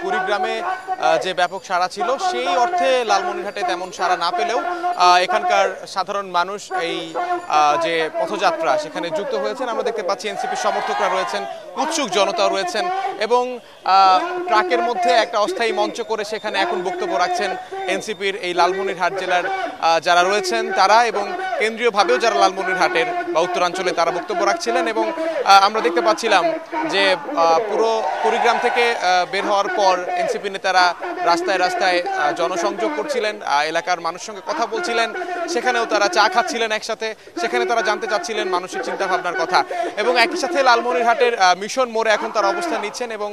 কুড়িগ্রামে যে ব্যাপক সাড়া ছিল সেই অর্থে লালমনিরহাটে তেমন সাড়া না পেলেও এখানকার সাধারণ মানুষ এই যে পথযাত্রা সেখানে যুক্ত হয়েছেন। আমরা দেখতে পাচ্ছি এনসিপির সমর্থকরা রয়েছেন, উৎসুক জনতা রয়েছেন এবং ট্রাকের মধ্যে একটা অস্থায়ী মঞ্চ করে সেখানে এখন বক্তব্য রাখছেন এনসিপির এই লালমনিরহাট জেলার যারা রয়েছেন তারা, এবং কেন্দ্রীয়ভাবেও যারা লালমনিরহাটের বা উত্তরাঞ্চলে তারা বক্তব্য রাখছিলেন। এবং আমরা দেখতে পাচ্ছিলাম যে পুরো কুড়িগ্রাম থেকে বের হওয়ার পর এনসিপি নেতারা রাস্তায় রাস্তায় জনসংযোগ করছিলেন, এলাকার মানুষের সঙ্গে কথা বলছিলেন, সেখানেও তারা চা খাচ্ছিলেন একসাথে, সেখানে তারা জানতে চাচ্ছিলেন মানসিক চিন্তাভাবনার কথা। এবং একই সাথে লালমনিরহাটের মিশন মোড়ে এখন তারা অবস্থান নিচ্ছেন এবং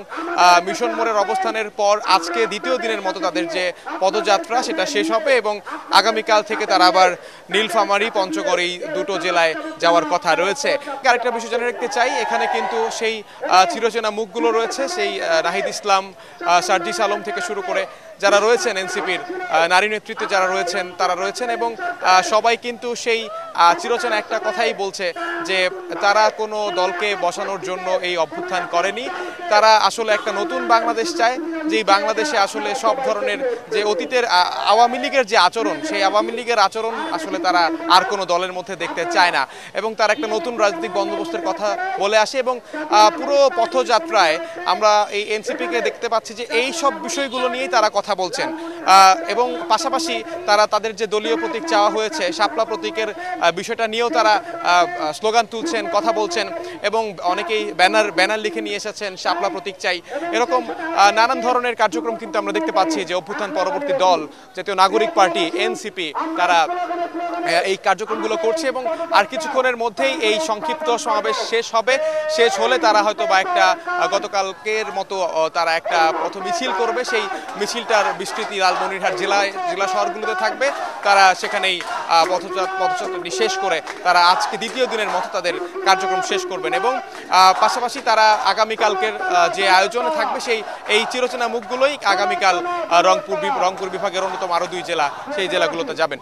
মিশন মোড়ের অবস্থানের পর আজকে দ্বিতীয় দিনের মতো তাদের যে পদযাত্রা সেটা শেষ হবে এবং আগামীকাল থেকে তারা আবার নীলফামারী, পঞ্চগড় এই দুটো জেলায় যাওয়ার কথা রয়েছে। আরেকটা বিষয় জানিয়ে রাখতে চাই, এখানে কিন্তু সেই চিরচেনা মুখগুলো রয়েছে, সেই নাহিদ ইসলাম, সার্জিস আলম থেকে শুরু করে যারা রয়েছেন এনসিপির নারী নেতৃত্বে যারা রয়েছেন তারা রয়েছেন এবং সবাই কিন্তু সেই চিরচেনা একটা কথাই বলছে যে তারা কোনো দলকে বসানোর জন্য এই অভ্যুত্থান করেনি। তারা আসলে একটা নতুন বাংলাদেশ চায়, যেই বাংলাদেশে আসলে সব ধরনের যে অতীতের আওয়ামী লীগের যে আচরণ, সেই আওয়ামী লীগের আচরণ আসলে তারা আর কোনো দলের মধ্যে দেখতে চায় না এবং তারা একটা নতুন রাজনৈতিক বন্দোবস্তের কথা বলে আসে। এবং পুরো পথযাত্রায় আমরা এই এনসিপিকে দেখতে পাচ্ছি যে এই সব বিষয়গুলো নিয়েই তারা কথা বলছেন এবং পাশাপাশি তারা তাদের যে দলীয় প্রতীক চাওয়া হয়েছে শাপলা প্রতীকের বিষয়টা নিয়েও তারা স্লোগান তুলছেন, কথা বলছেন এবং অনেকেই ব্যানার লিখে নিয়ে এসেছেন শাপলা প্রতীক চাই। এরকম নানান ধরনের কার্যক্রম কিন্তু আমরা দেখতে পাচ্ছি যে অভ্যুত্থান পরবর্তী দল জাতীয় নাগরিক পার্টি এনসিপি তারা এই কার্যক্রমগুলো করছে এবং আর কিছুক্ষণের মধ্যেই এই সংক্ষিপ্ত সমাবেশ শেষ হবে। শেষ হলে তারা হয়তো বা একটা গতকালকের মতো তারা একটা পথ মিছিল করবে, সেই মিছিলটার বিস্তৃতি লালমনিরহাট জেলা শহরগুলোতে থাকবে। তারা সেখানেই পথযাত্রাটি শেষ করে তারা আজকে দ্বিতীয় দিনের মতো তাদের কার্যক্রম শেষ করবেন এবং পাশাপাশি তারা আগামীকালকের যে আয়োজনে থাকবে এই চিরচেনা মুখগুলোই আগামীকাল রংপুর বিভাগের অন্যতম আরও দুই জেলা, সেই জেলাগুলোতে যাবেন।